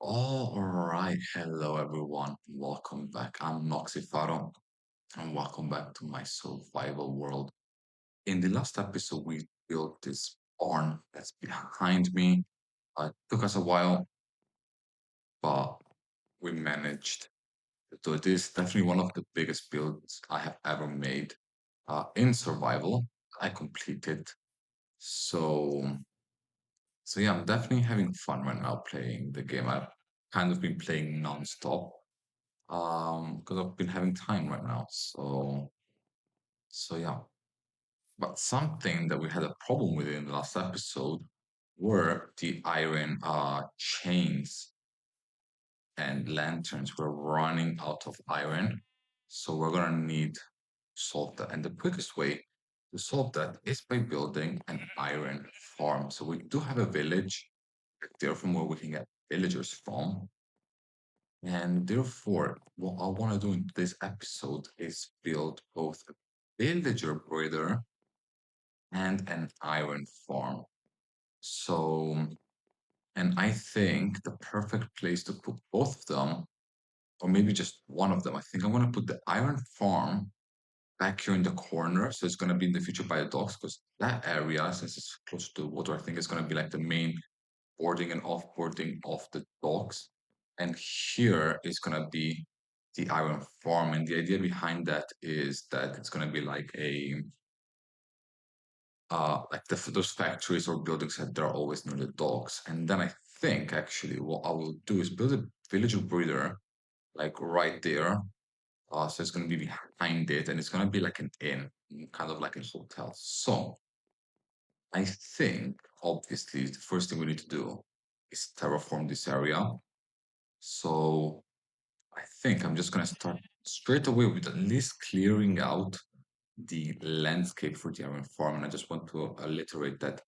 All right, hello everyone. Welcome back. I'm Noxifaro, and welcome back to my survival world. In the last episode, we built this barn that's behind me. It took us a while, but we managed to do this. Definitely one of the biggest builds I have ever made in survival. I completed. So, so yeah, I'm definitely having fun right now playing the game. I've kind of been playing non-stop because I've been having time right now. So yeah. But something that we had a problem with in the last episode were the iron chains and lanterns. We're running out of iron, so we're gonna need to solve that. And the quickest way to solve that is by building an iron farm. So we do have a village there from where we can get villagers from. And therefore, what I want to do in this episode is build both a villager breeder and an iron farm. So, and I think the perfect place to put both of them, or maybe just one of them, I think I'm going to put the iron farm back here in the corner. So it's going to be in the future by the docks because that area, since it's close to the water, I think it's going to be like the main boarding and offboarding of the dogs. And here is going to be the iron farm. And the idea behind that is that it's going to be like those factories or buildings that are always near the docks. And then I think actually what I will do is build a village breeder like right there. So it's going to be behind it and it's going to be like an inn, kind of like a hotel. So I think obviously the first thing we need to do is terraform this area. So I think I'm just going to start straight away with at least clearing out the landscape for the iron farm. And I just want to alliterate that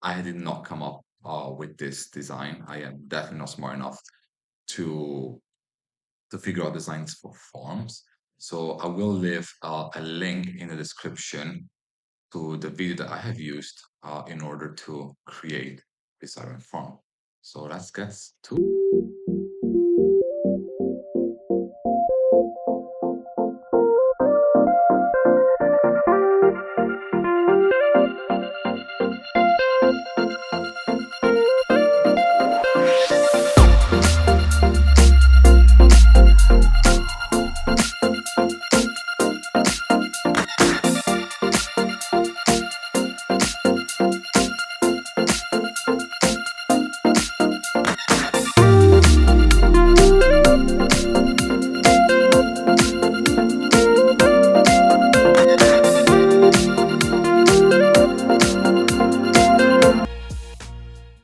I did not come up with this design. I am definitely not smart enough to figure out designs for farms. So I will leave a link in the description to the video that I have used in order to create this iron farm. So let's get to.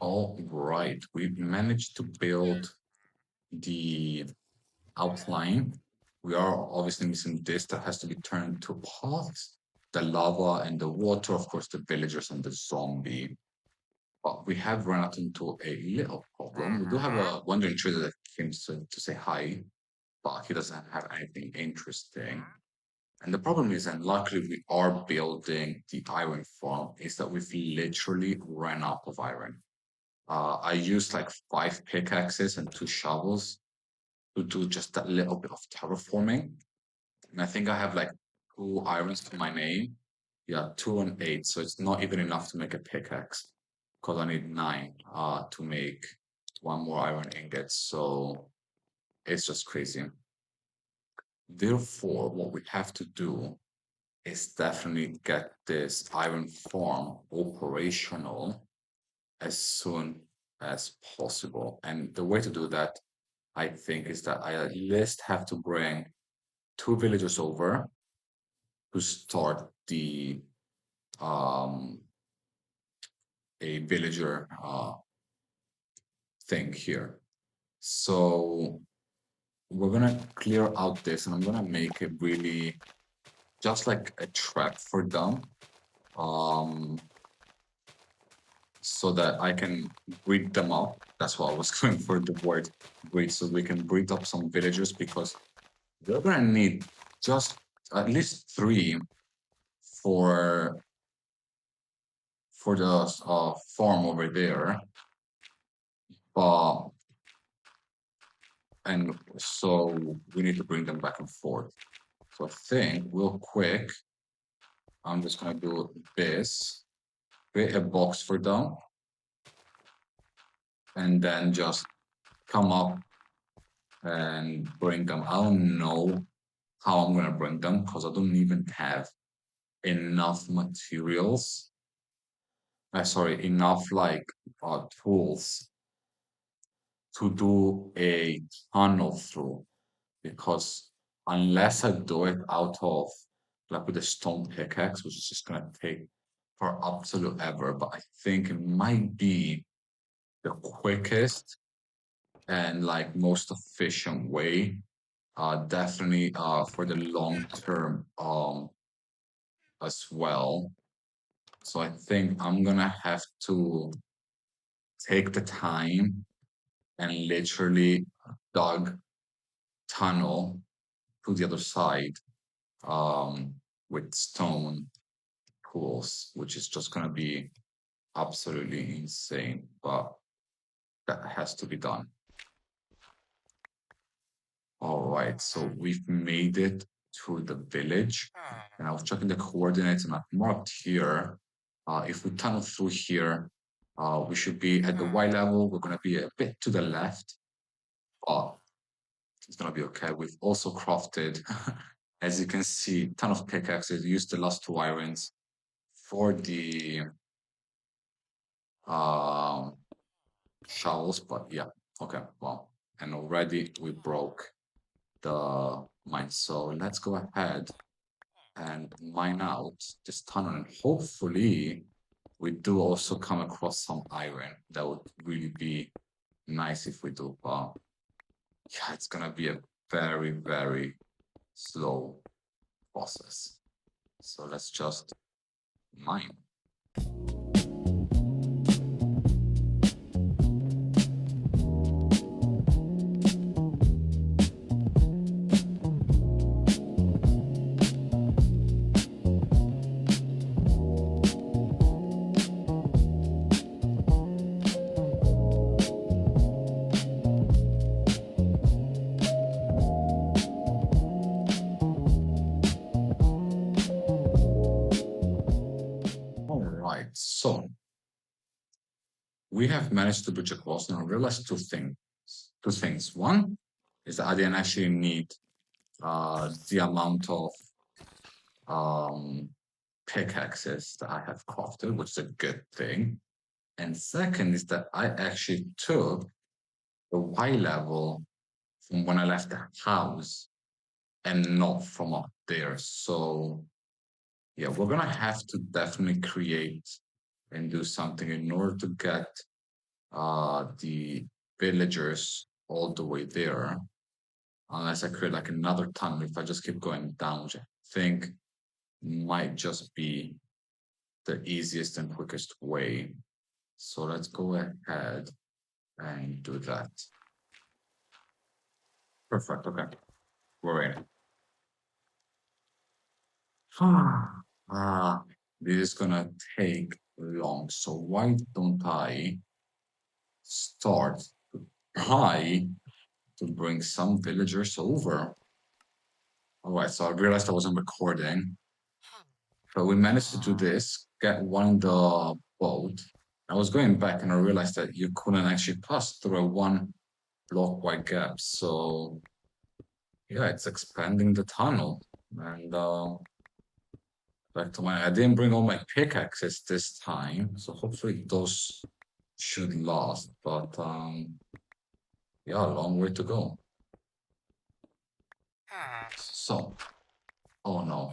All right, we've managed to build the outline. We are obviously missing this that has to be turned into pots, the lava and the water, of course, the villagers and the zombie. But we have run out into a little problem. We do have a wandering trader that came to say hi, but he doesn't have anything interesting. And the problem is, and luckily we are building the iron farm, is that we've literally ran out of iron. I used like 5 pickaxes and 2 shovels to do just that little bit of terraforming. And I think I have like 2 irons to my name. Yeah, 2 and 8. So it's not even enough to make a pickaxe because I need 9 to make one more iron ingot. So it's just crazy. Therefore, what we have to do is definitely get this iron farm operational as soon as possible. And the way to do that, I think, is that I at least have to bring 2 villagers over to start the um a villager thing here. So we're gonna clear out this and I'm gonna make it really just like a trap for them. Um so that I can breed them up. That's why I was going for the word breed, so we can breed up some villagers because we're gonna need just at least 3 for the farm over there. But And so we need to bring them back and forth. So I think real quick, I'm just gonna do this, create a box for them, and then just come up and bring them. I don't know how I'm gonna bring them because I don't even have enough materials. Sorry, enough like tools to do a tunnel through. Because unless I do it out of like with a stone pickaxe, which is just gonna take for absolute ever, but I think it might be the quickest and like most efficient way, definitely for the long term as well. So I think I'm gonna have to take the time and literally dug tunnel to the other side um, with stone tools, which is just gonna be absolutely insane. But that has to be done. All right, so we've made it to the village, and I was checking the coordinates, and I've marked here. If we tunnel through here, we should be at the Y level. We're gonna be a bit to the left, but it's gonna be okay. We've also crafted, as you can see, ton of pickaxes. Used the last two irons for the um, shovels, but yeah, okay, well, and already we broke the mine. So let's go ahead and mine out this tunnel, and hopefully we do also come across some iron. That would really be nice if we do, but yeah, it's gonna be a very, very slow process. So let's just mine. All right, so we have managed to bridge across, and I realized two things. Two things. One is that I didn't actually need the amount of um, pickaxes that I have crafted, which is a good thing. And second is that I actually took the Y level from when I left the house and not from up there. So yeah, we're gonna have to definitely create and do something in order to get the villagers all the way there. Unless I create like another tunnel, if I just keep going down, which I think might just be the easiest and quickest way. So let's go ahead and do that. Perfect. Okay, we're in. Ah, this is gonna take long. So why don't I start to try to bring some villagers over? All right, so I realized I wasn't recording, but we managed to do this, get one in the boat. I was going back and I realized that you couldn't actually pass through a one block wide gap. So yeah, it's expanding the tunnel. And back to my, I didn't bring all my pickaxes this time, so hopefully those should last. But yeah, a long way to go. So, oh no,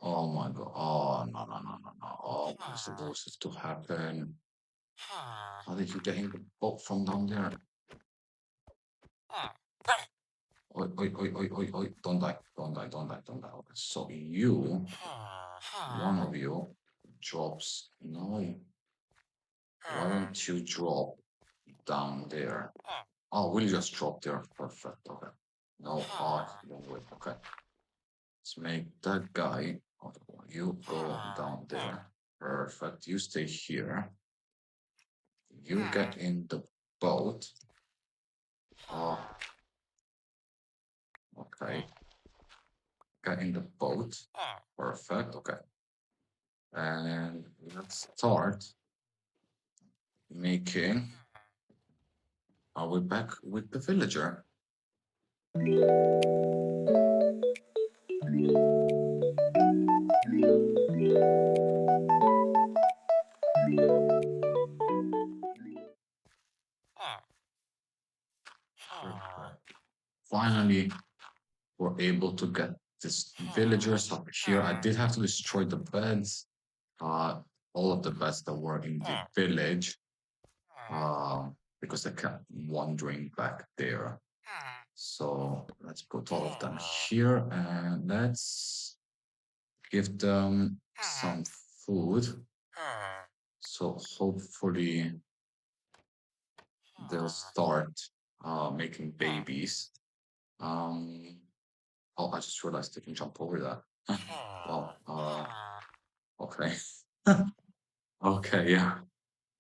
oh my god, oh no no no no no, oh, what is supposed to happen? How did you get in the boat from down there? Oi, oi, oi, oi, oi, oi, don't die, don't die, don't die, don't die. Okay, so you, one of you, drops. No, why don't you drop down there? Oh, we'll just drop there. Perfect. Okay. No, no, wait. Okay. Let's make that guy. Okay, you go down there. Perfect. You stay here. You get in the boat. Oh, okay. Get in the boat. Perfect. Okay. And let's start making our way back with the villager. Finally, we're able to get this villagers up here. I did have to destroy the beds, uh, all of the beds that were in the village, because they kept wandering back there. So let's put all of them here and let's give them some food. So hopefully they'll start making babies. Um, oh, I just realized they can jump over that. Well, okay. Okay, yeah,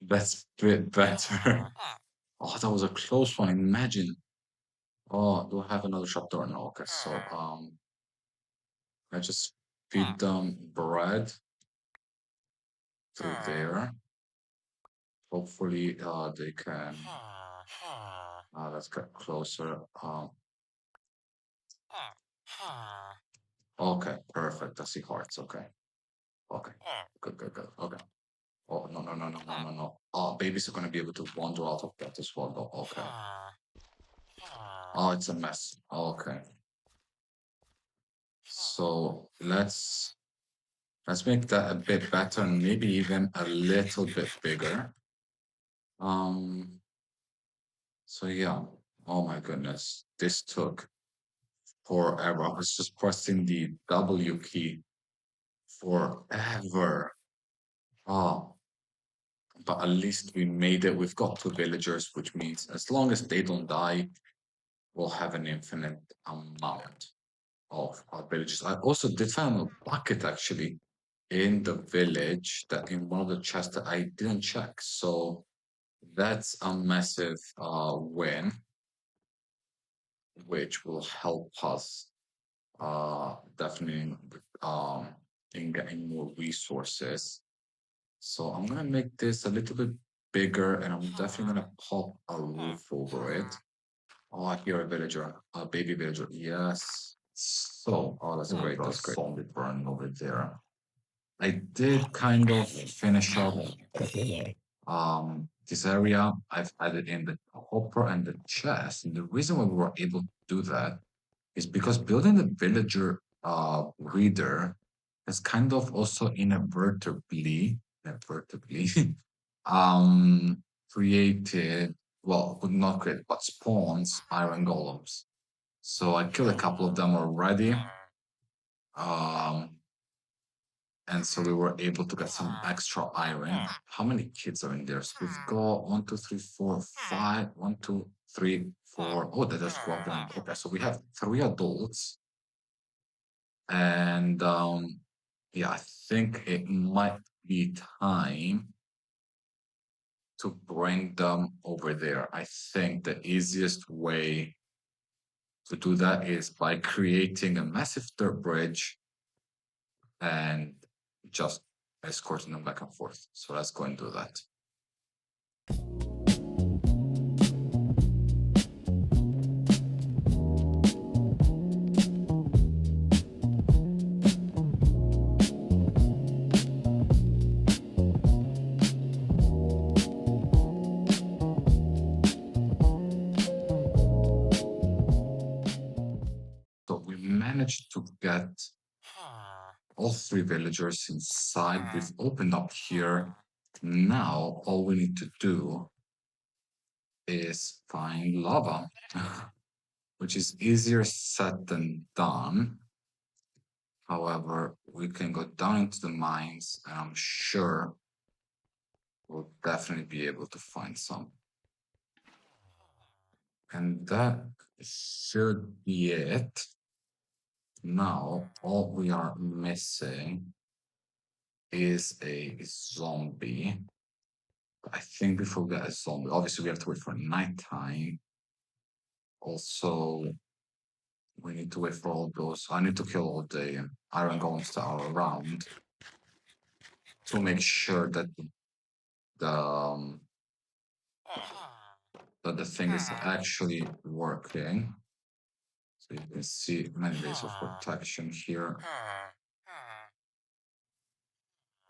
that's a bit better. Oh, that was a close one. Imagine. Oh, do I have another trapdoor? No. Okay, so I just feed them bread through there. Hopefully, they can. Let's get closer. Okay, perfect. I see hearts. Okay, okay, good, good, good. Okay. Oh no, no, no, no, no, no, no. Oh, babies are gonna be able to wander out of that as well. Though. Okay. Oh, it's a mess. Okay. So let's make that a bit better and maybe even a little bit bigger. Um. So yeah. Oh my goodness, this took forever. I was just pressing the W key forever. Oh, but at least we made it. We've got two villagers, which means as long as they don't die, we'll have an infinite amount of villagers. I also did find a bucket actually in the village that in one of the chests that I didn't check. So that's a massive win, which will help us definitely in getting more resources. So I'm gonna make this a little bit bigger, and I'm definitely gonna pop a roof over it. Oh, I hear a villager, a baby villager. Yes. So, oh, that's great. That's great. Zombie burn over there. I did kind of finish up this area. I've added in the hopper and the chest, and the reason why we were able to do that is because building the villager reader has kind of also inadvertently um created, well, would not create but spawns iron golems. So I killed a couple of them already. Um and so we were able to get some extra iron. How many kids are in there? So we've got one, two, three, four, five. One, two, three, four. Oh, that is one. Okay, so we have three adults. And yeah, I think it might be time to bring them over there. I think the easiest way to do that is by creating a massive dirt bridge and just escorting them back and forth. So let's go and do that. So we managed to get all three villagers inside. We've opened up here. Now all we need to do is find lava, which is easier said than done. However, we can go down into the mines, and I'm sure we'll definitely be able to find some. And that should be it. Now, all we are missing is a zombie. I think before we get a zombie, obviously we have to wait for nighttime. Also, we need to wait for all those. I need to kill all the Iron Golems that are around to make sure that the um, that the thing is actually working. So you can see many layers of protection here.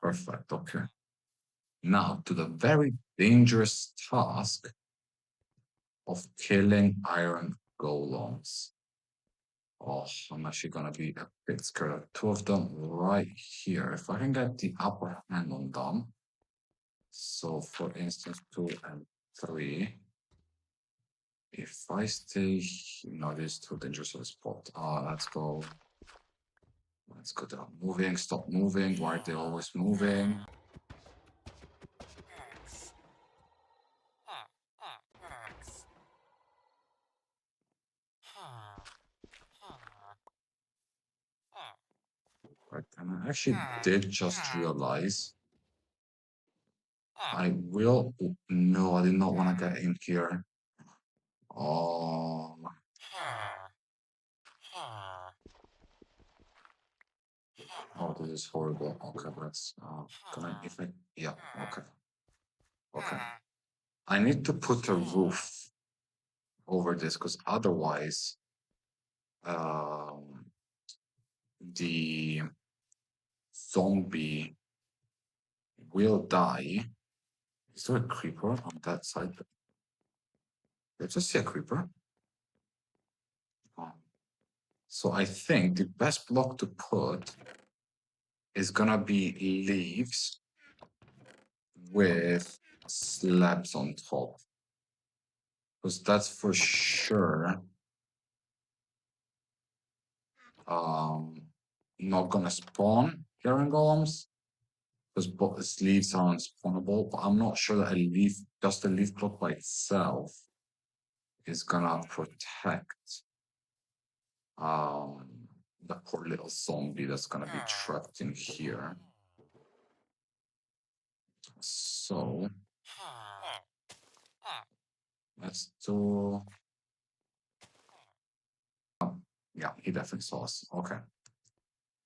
Perfect. Okay. Now to the very dangerous task of killing Iron Golems. Oh, I'm actually gonna be a bit scared of two of them right here. If I can get the upper hand on them. So for instance, 2 and 3. If I stay, no, this is too dangerous of a spot. Let's go. Let's go down. Moving, stop moving. Why are they always moving? Right, and I actually did just realize I will. No, I did not want to get in here. Oh, oh, this is horrible. Okay, let's. Can I? If I, yeah. Okay. Okay. I need to put a roof over this because otherwise, um, the zombie will die. Is there a creeper on that side? Did I just see a creeper? Oh. So I think the best block to put is gonna be leaves with slabs on top. Because that's for sure um not gonna spawn Iron Golems. Because leaves are unspawnable, but I'm not sure that a leaf, just a leaf block by itself, is gonna protect um the poor little zombie that's gonna be trapped in here. So let's do. Yeah, he definitely saw us. Okay.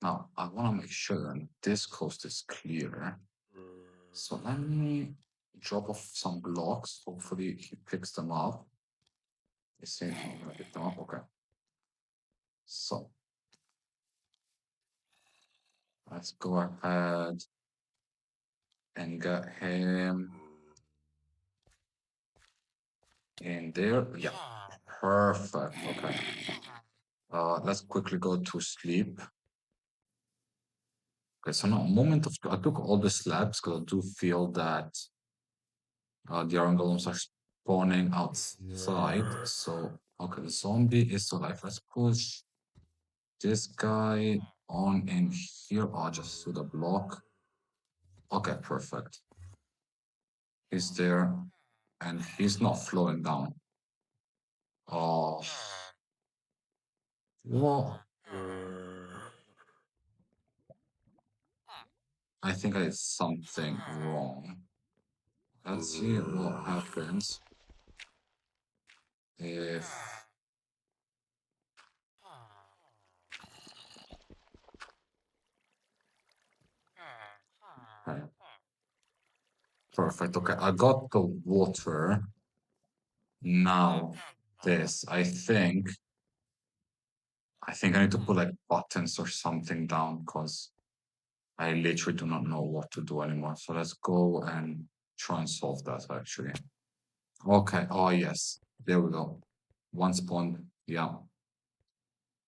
Now I want to make sure that this coast is clear. So let me drop off some blocks. Hopefully he picks them up. He's saying I'm gonna pick them up. Okay. So let's go ahead and get him in there. Yeah. Perfect. Okay. Let's quickly go to sleep. Okay, so now moment of I took all the slabs because I do feel that the Iron Golems are spawning outside. So okay, the zombie is alive. Let's push this guy on in here. Oh, just through the block. Okay, perfect. He's there and he's not flowing down. Oh, well, I think I did something wrong. Let's see what happens if. Okay, perfect. Okay, I got the water. Now, this, I think I need to put like buttons or something down because I literally do not know what to do anymore. So let's go and try and solve that actually. Okay. Oh, yes. There we go. One spawn. Yeah.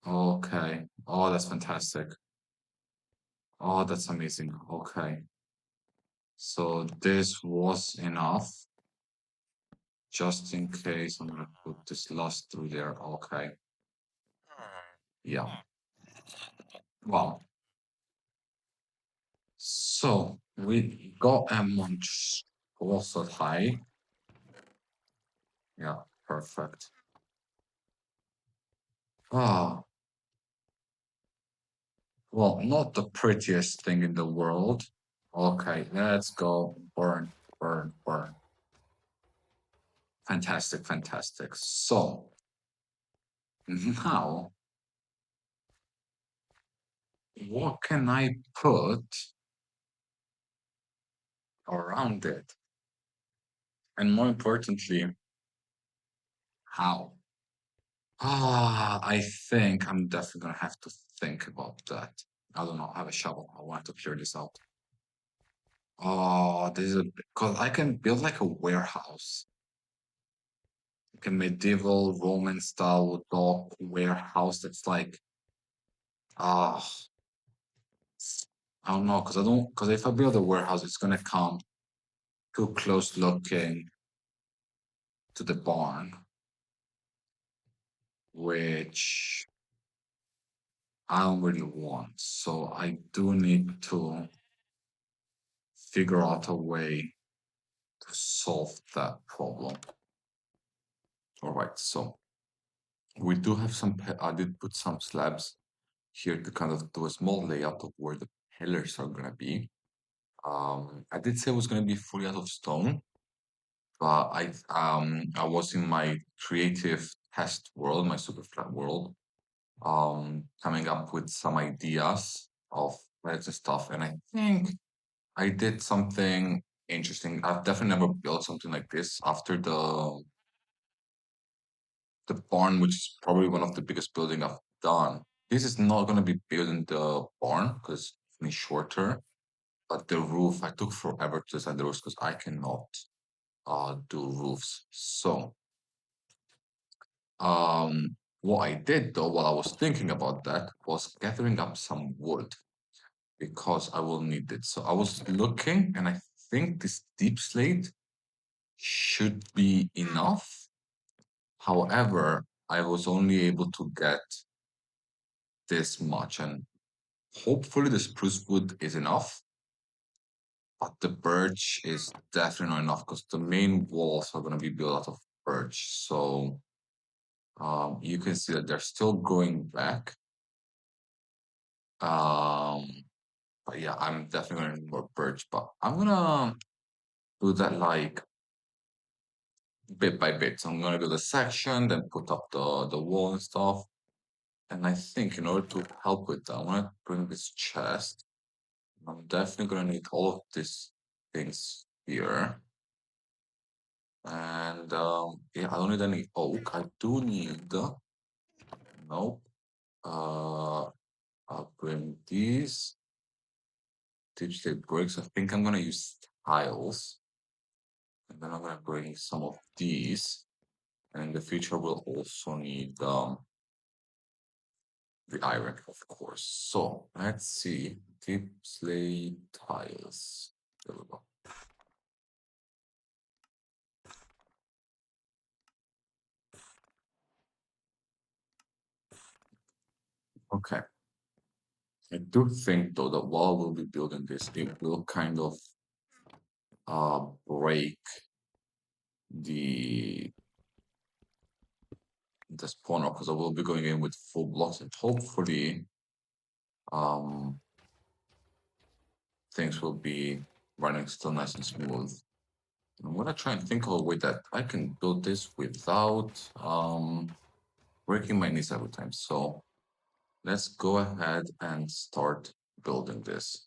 Okay. Oh, that's fantastic. Oh, that's amazing. Okay. So this was enough. Just in case, I'm gonna put this last through there. Okay. Yeah. Wow. So we got a monstrous high. Yeah, perfect. Ah, well, not the prettiest thing in the world. Okay, let's go. Burn, burn, burn. Fantastic, fantastic. So Now, what can I put around it? And more importantly, how? I think I'm definitely gonna have to think about that. I don't know. I have a shovel. I want to clear this out. Oh, this is a because I can build like a warehouse, like a medieval Roman style dock warehouse that's like, ah, I don't know, because if I build a warehouse, it's gonna come too close looking to the barn, which I don't really want. So I do need to figure out a way to solve that problem. All right, so we do have I did put some slabs here to kind of do a small layout of where the pillars are gonna be. I did say it was gonna be fully out of stone, but I was in my creative test world, my super flat world, coming up with some ideas of plans and stuff, and I think I did something interesting. I've definitely never built something like this after the barn, which is probably one of the biggest building I've done. This is not going to be building the barn because it's shorter, but the roof, I took forever to design the roofs because I cannot do roofs. So, what I did though, while I was thinking about that, was gathering up some wood because I will need it. So I was looking, and I think this deep slate should be enough. However, I was only able to get this much, and hopefully the spruce wood is enough, but the birch is definitely not enough because the main walls are going to be built out of birch. So you can see that they're still growing back. Um, but yeah, I'm definitely going to need more birch, but I'm going to do that like bit by bit. So I'm going to build a section, then put up the wall and stuff. And I think in order to help with that, I want to bring this chest. I'm definitely going to need all of these things here. And yeah, I don't need any oak. I do need, nope. I'll bring these digital bricks. I think I'm gonna use tiles. And then I'm gonna bring some of these. And in the future, we'll also need the iron, of course. So let's see. Deep slate tiles. There we go. Okay. I do think though that while we'll be building this, it will kind of break the the spawner because I will be going in with full blocks and hopefully um things will be running still nice and smooth. I'm gonna try and think of a way that I can build this without breaking my knees every time. So let's go ahead and start building this.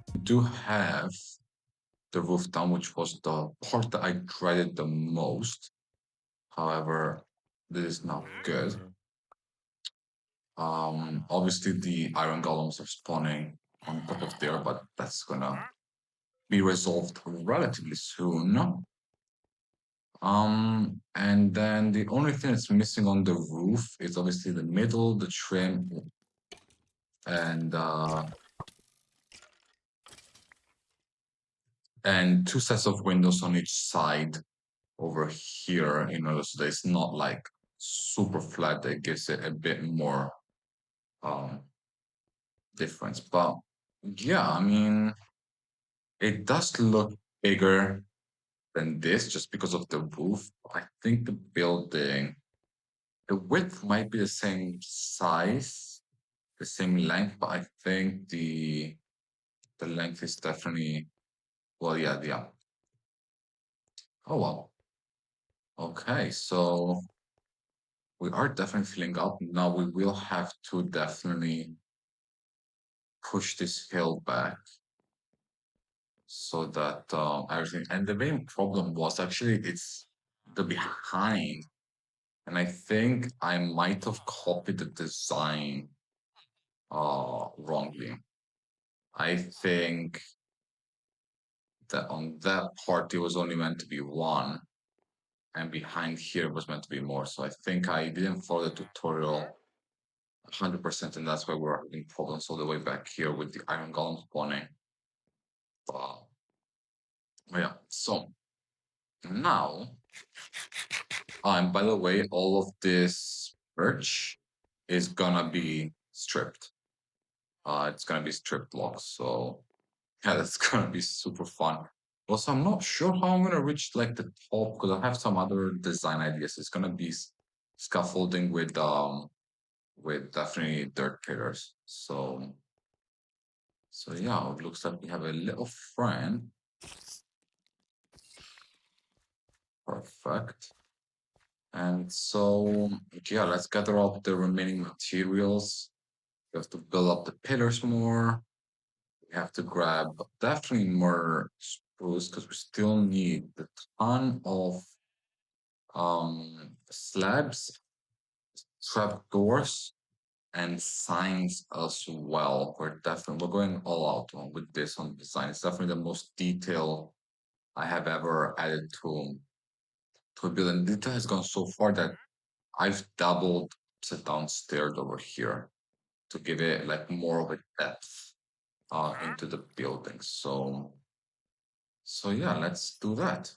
I do have the roof down, which was the part that I dreaded the most. However, this is not good. Obviously the iron golems are spawning on top of there, but that's gonna be resolved relatively soon. And then the only thing that's missing on the roof is obviously the middle, the trim, and and two sets of windows on each side over here, so that it's not like super flat. That gives it a bit more um difference. But yeah, I mean, it does look bigger than this just because of the roof. I think the building, the width might be the same size, the same length, but I think the length is definitely, well, yeah. Oh well. Okay, so we are definitely filling up. Now we will have to definitely push this hill back so that everything. And the main problem was actually it's the behind. And I think I might have copied the design wrongly. I think that on that part it was only meant to be one, and behind here was meant to be more. So I think I didn't follow the tutorial 100%, and that's why we're having problems all the way back here with the Iron Golem spawning. Uh, yeah, so now, and by the way, all of this merch is gonna be stripped. It's gonna be stripped blocks, so yeah, that's gonna be super fun. Also, I'm not sure how I'm gonna reach like the top because I have some other design ideas. It's gonna be scaffolding with definitely dirt pillars. So yeah, it looks like we have a little friend. Perfect. And so yeah, let's gather up the remaining materials. We have to build up the pillars more. We have to grab definitely more spruce because we still need a ton of slabs, trapdoors, and signs as well. We're going all out with this on design. It's definitely the most detail I have ever added to a building. Detail has gone so far that I've doubled the downstairs over here to give it like more of a depth into the building. So yeah, let's do that.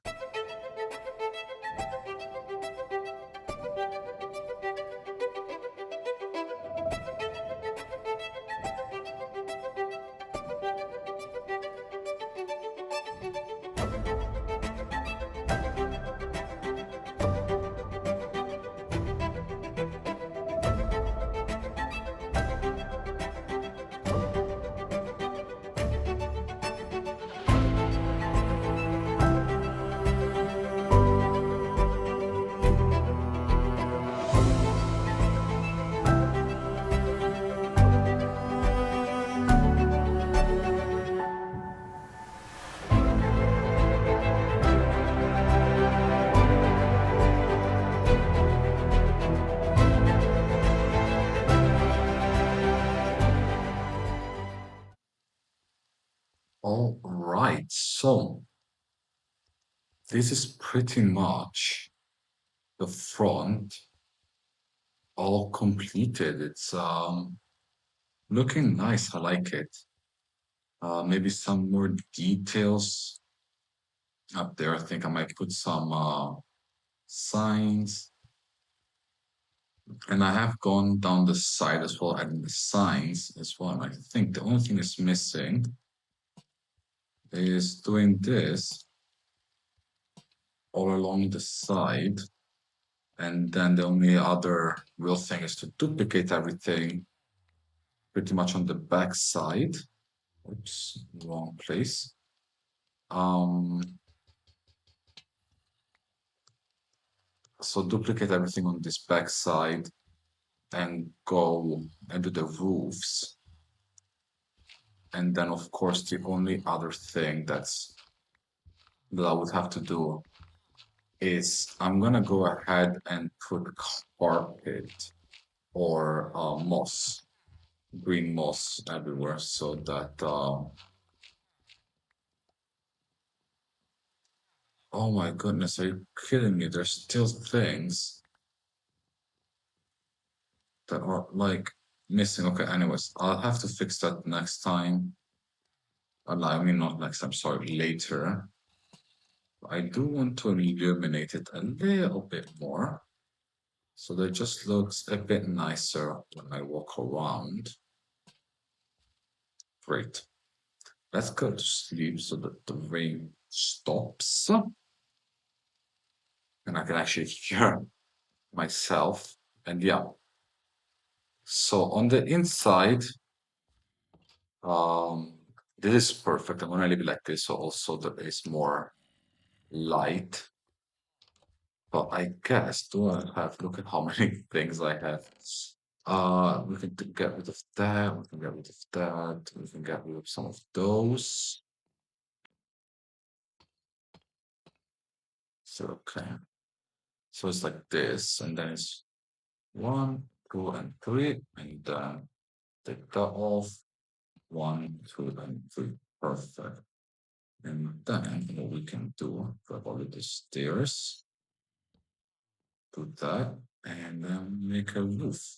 All right, so this is pretty much the front all completed. It's looking nice. I like it. Maybe some more details up there. I think I might put some signs. And I have gone down the side as well, adding the signs as well. And I think the only thing that's missing is doing this all along the side. And then the only other real thing is to duplicate everything pretty much on the back side. Oops, wrong place. Um, so duplicate everything on this back side and go into the roofs. And then, of course, the only other thing that I would have to do is I'm gonna go ahead and put carpet or moss, green moss everywhere, so that oh my goodness, are you kidding me? There's still things that are like missing. Okay, anyways, I'll have to fix that next time. I mean, not next time, sorry, later. I do want to illuminate it a little bit more so that it just looks a bit nicer when I walk around. Great. Let's go to sleep so that the rain stops and I can actually hear myself. And yeah, so on the inside, um, this is perfect. I'm gonna leave it like this so also there is more light. But I guess, do I have, look at how many things I have. We can get rid of that, we can get rid of that, we can get rid of some of those. So, okay. So it's like this, and then it's one, two, and three, and then take that off. One, two, and three. Perfect. And then what we can do, grab all of the stairs, do that, and then make a roof.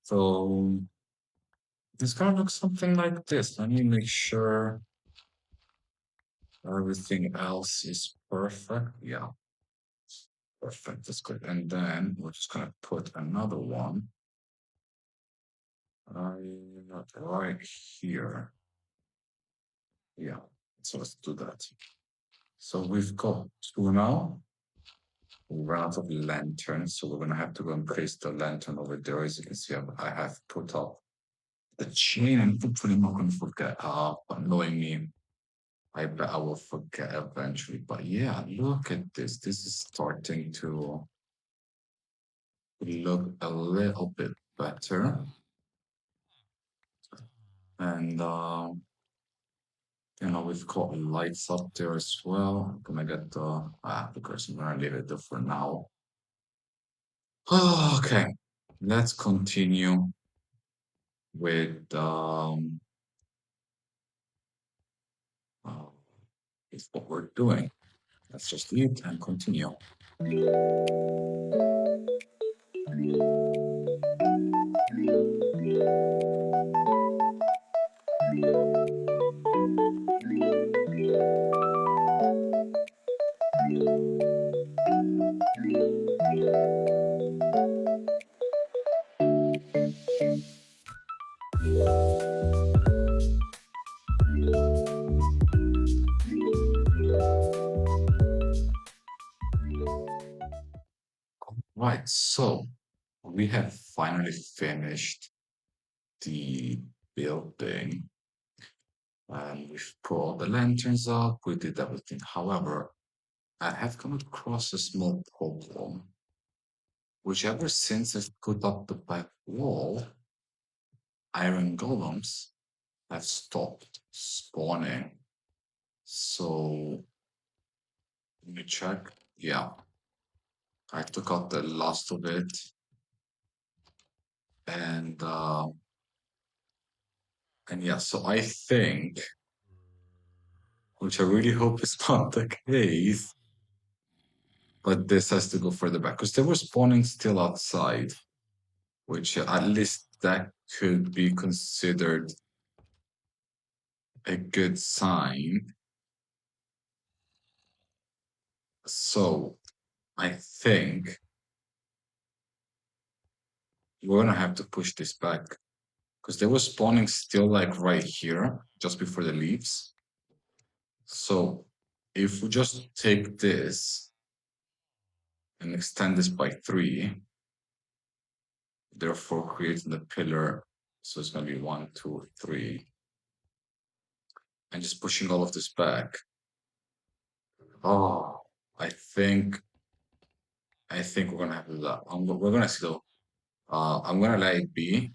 So it's gonna look something like this. Let me make sure everything else is perfect. Yeah, perfect. That's good. And then we're just gonna put another one right here. Yeah. So let's do that. So we've got two now. We run out of lanterns, so we're gonna have to go and place the lantern over there. As you can see, I have put up the chain, and hopefully I'm not gonna forget. But knowing me, I bet I will forget eventually. But yeah, look at this. This is starting to look a little bit better. And we've got lights up there as well. I'm gonna get the person. I'm gonna leave it there for now. Okay, let's continue with uh, with what we're doing. Let's just leave and continue. Right, so we have finally finished the building and we've put all the lanterns up, we did everything. However, I have come across a small problem, which ever since I've put up the back wall, iron golems have stopped spawning. So let me check. Yeah, I took out the last of it, and yeah, so I think, which I really hope is not the case, but this has to go further back because they were spawning still outside, which at least that could be considered a good sign. So I think we're gonna have to push this back because they were spawning still like right here, just before the leaves. So if we just take this and extend this by 3, therefore creating the pillar. So it's going to be 1, 2, 3, and just pushing all of this back. Oh, I think I think we're gonna have to do that. We're gonna see though. I'm gonna let it be,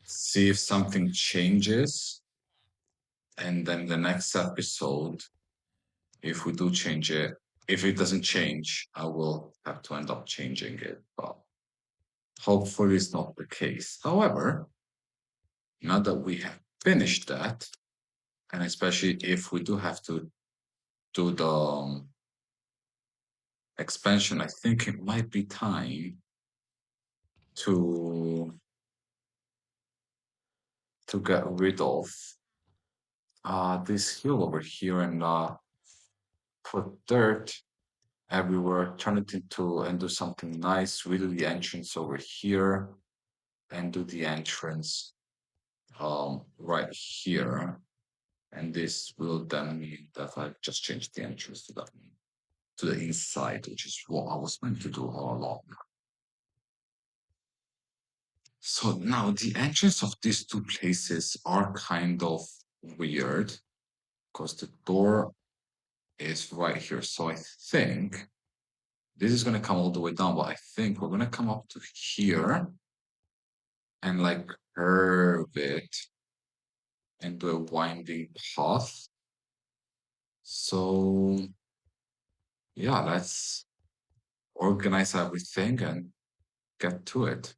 see if something changes, and then the next episode, if we do change it, if it doesn't change, I will have to end up changing it. But hopefully, it's not the case. However, now that we have finished that, and especially if we do have to do the expansion, I think it might be time to get rid of this hill over here and put dirt everywhere, turn it into and do something nice, really the entrance over here and do the entrance right here. And this will then mean that I just changed the entrance to the inside, which is what I was meant to do all along. So now the entrance of these two places are kind of weird because the door is right here. So I think this is going to come all the way down, but I think we're going to come up to here and like curve it into a winding path. So yeah, let's organize everything and get to it.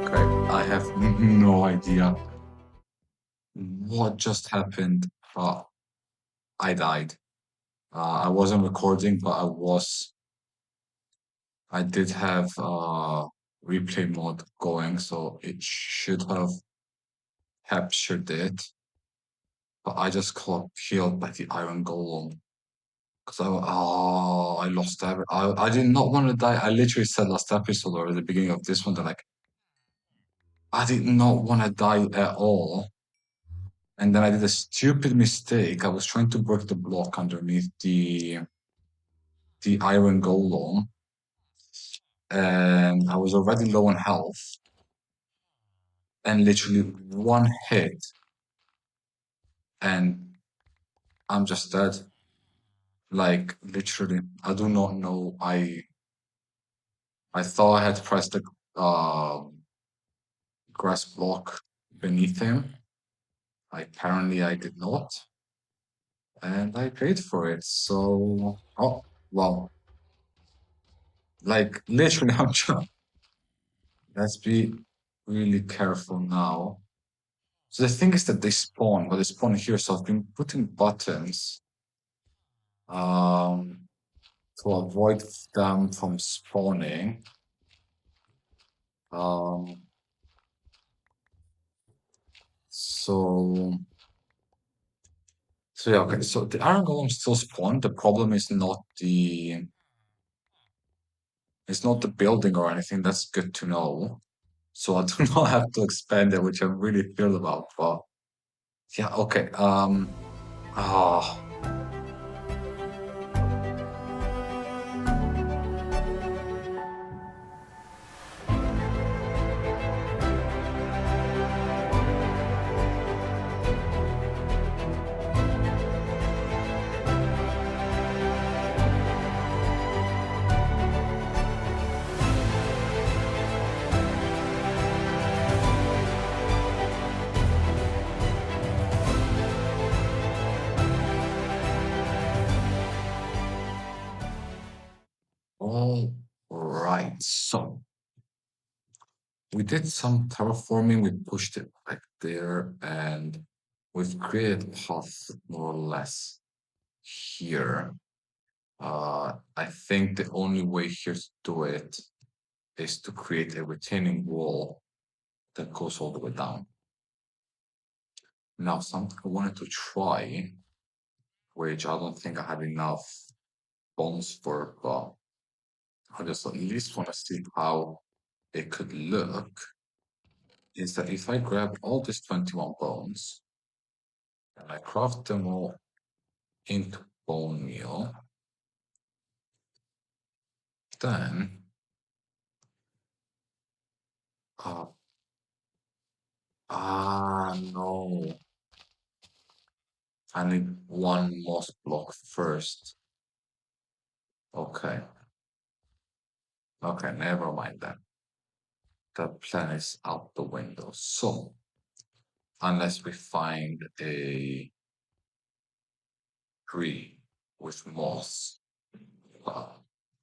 Okay, I have no idea what just happened, but I died. I wasn't recording, but I did have replay mode going, so it should have captured it. But I just got killed by the Iron Golem. Because I lost I did not want to die. I literally said last episode or at the beginning of this one that like I did not want to die at all. And then I did a stupid mistake. I was trying to break the block underneath the Iron Golem, and I was already low on health. And literally one hit, and I'm just dead. Like literally, I do not know. I thought I had pressed the grass block beneath him. Apparently, I did not, and I paid for it. So, oh well, like literally, I'm trying. Let's be really careful now. So the thing is that they spawn, but they spawn here. So I've been putting buttons um, to avoid them from spawning. Um, so yeah, okay. So the Iron Golem still spawn. The problem is not the building or anything. That's good to know. So I do not have to expand it, which I'm really thrilled about. But yeah, okay. Ah, all right. So we did some terraforming. We pushed it back there, and we've created a path more or less here. I think the only way here to do it is to create a retaining wall that goes all the way down. Now, something I wanted to try, which I don't think I have enough bones for, but I just at least want to see how it could look, is that if I grab all these 21 bones and I craft them all into bone meal, then uh, no. I need one moss block first. Okay. Okay, never mind that. The plan is out the window. So, unless we find a tree with moss, uh,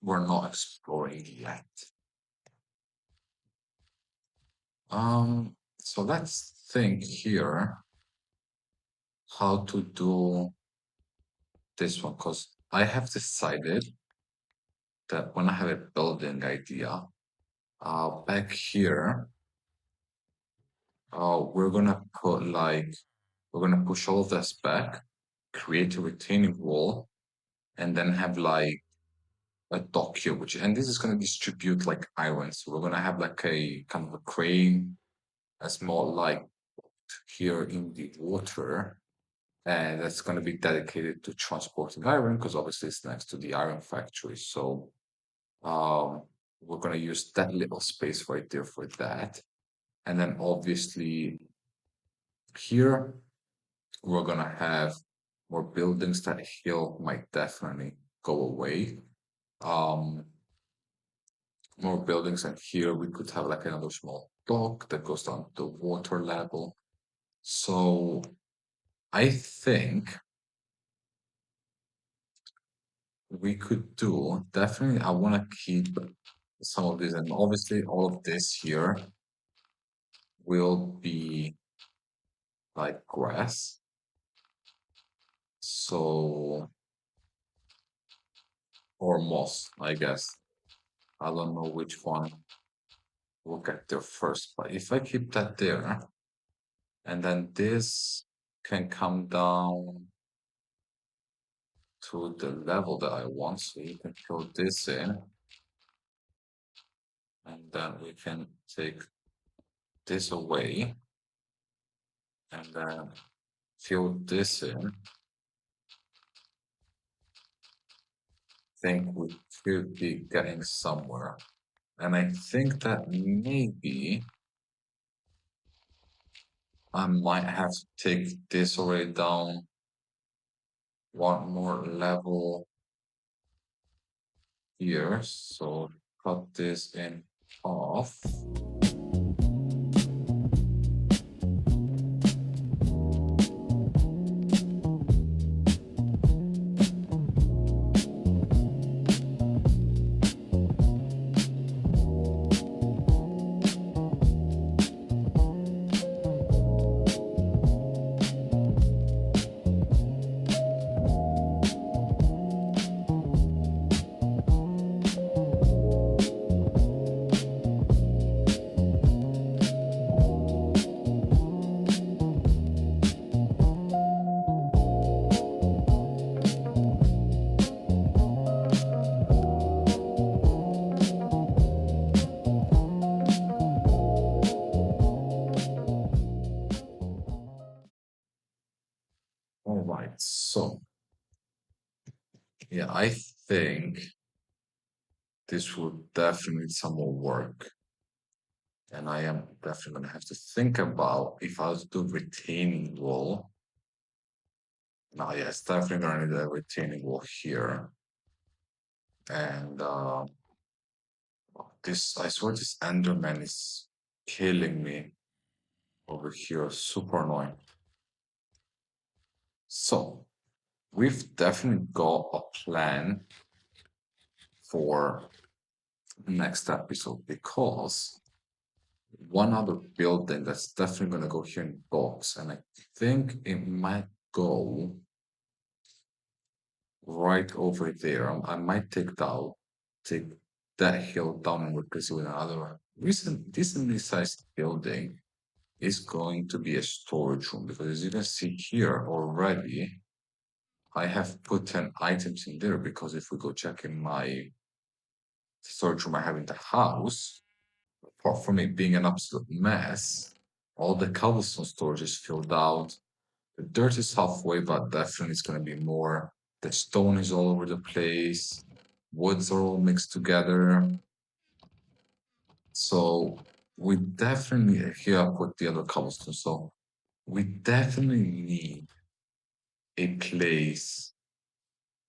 we're not exploring yet. So let's think here how to do this one, because I have decided that when I have a building idea, back here, we're gonna put like, we're gonna push all of this back, create a retaining wall, and then have like a dock here, which, and this is gonna distribute like iron. So we're gonna have like a kind of a crane, a small like here in the water, and that's going to be dedicated to transporting iron because obviously it's next to the iron factory. So um, we're going to use that little space right there for that. And then obviously here we're going to have more buildings. That hill might definitely go away. Um, More buildings, and here we could have like another small dock that goes down to water level. So I think we could do definitely. I want to keep some of this, and obviously, all of this here will be like grass. So, or moss, I guess. I don't know which one will get there first, but if I keep that there, and then this can come down to the level that I want, so you can fill this in, and then we can take this away, and then fill this in. Think we could be getting somewhere. And I think that maybe I might have to take this already down one more level here. So cut this in half. All right. So yeah, I think this would definitely need some more work. And I am definitely gonna have to think about if I was to do retaining wall. Now, yes, definitely gonna need a retaining wall here. And this, I swear, this Enderman is killing me over here. Super annoying. So, we've definitely got a plan for next episode because one other building that's definitely going to go here in box, and I think it might go right over there. I might take that hill down and replace it with another one. Decently sized building is going to be a storage room because as you can see here already, I have put 10 items in there because if we go check in my storage room I have in the house, apart from it being an absolute mess, all the cobblestone storage is filled out. The dirt is halfway, but definitely it's going to be more. The stone is all over the place. Woods are all mixed together. So we definitely here I put the other cobblestone. So we definitely need a place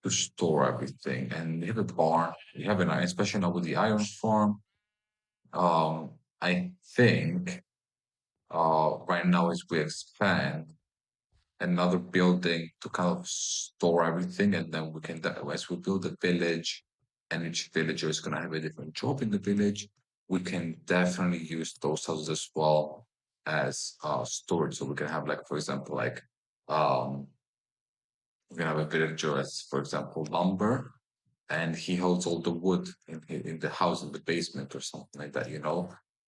to store everything. And we have a barn. We have an especially now with the iron farm. I think right now as we expand another building to kind of store everything, and then we can as we build a village, and each villager is going to have a different job in the village. We can definitely use those houses as well as storage. So we can have like, for example, like um, we can have a villager as, for example, lumber, and he holds all the wood in the house in the basement or something like that.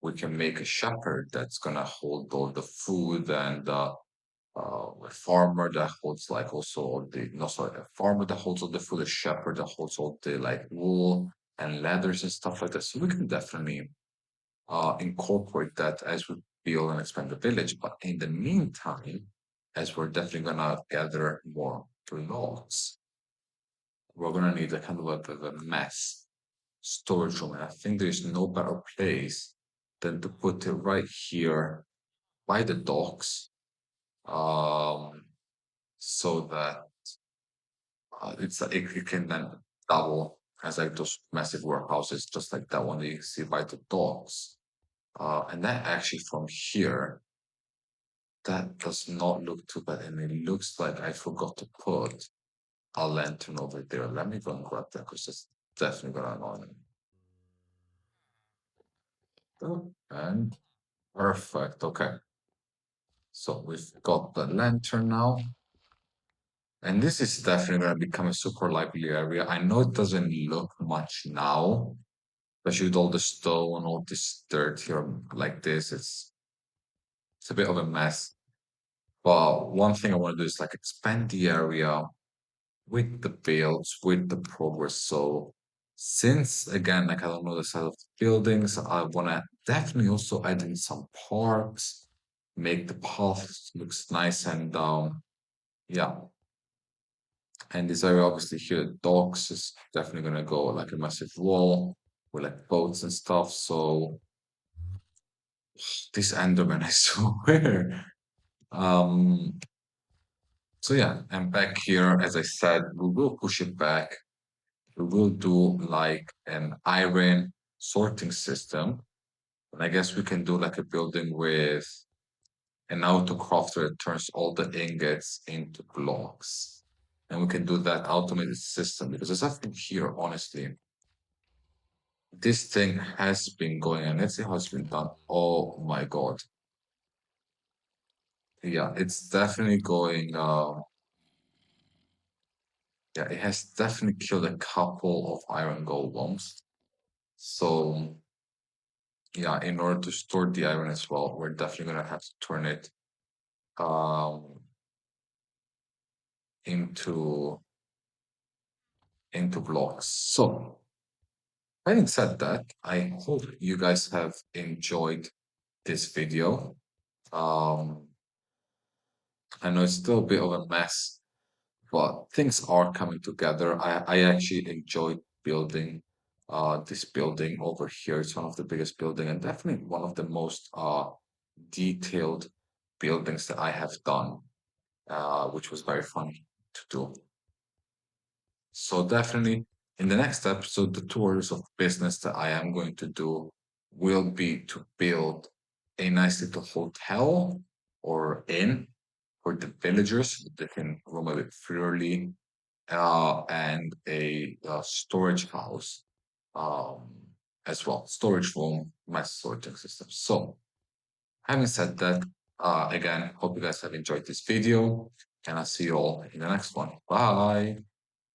We can make a shepherd that's gonna hold all the food and a farmer that holds like also all the no sorry a farmer that holds all the food, a shepherd that holds all the like wool and leathers and stuff like that. So we can definitely incorporate that as we build and expand the village. But in the meantime, as we're definitely gonna gather more logs, we're gonna need a kind of a mess storage room. And I think there's no better place than to put it right here by the docks. Um, so that it can then double as like those massive warehouses, just like that one that you see by the docks. And that actually from here, that does not look too bad, and it looks like I forgot to put a lantern over there. Let me go and grab that because it's definitely gonna annoy me. And perfect. Okay, so we've got the lantern now. And this is definitely going to become a super lively area. I know it doesn't look much now, especially with all the stone, all this dirt here like this. It's a bit of a mess. But one thing I want to do is like expand the area with the builds, with the progress. So since again, like I don't know the size of the buildings, I want to definitely also add in some parks, make the paths looks nice and yeah. And this area obviously here, docks is definitely gonna go like a massive wall with like boats and stuff. So this Enderman, I swear. Um, so yeah, and back here, as I said, we will push it back. We will do like an iron sorting system. And I guess we can do like a building with an auto crafter that turns all the ingots into blocks. And we can do that automated system because there's nothing here, honestly. This thing has been going on. Let's see how it's been done. Oh my God. Yeah, it's definitely going. Yeah, it has definitely killed a couple of iron golems. So yeah, in order to store the iron as well, we're definitely gonna have to turn it um into blocks. So having said that, I hope you guys have enjoyed this video. Um, I know it's still a bit of a mess, but things are coming together. I actually enjoyed building this building over here. It's one of the biggest building and definitely one of the most detailed buildings that I have done, which was very fun to do. So definitely in the next episode, the tours of business that I am going to do will be to build a nice little hotel or inn for the villagers so they can roam a bit freely, and a storage house um, as well, storage room, mass sorting system. So having said that, again, hope you guys have enjoyed this video, and I'll see you all in the next one. Bye.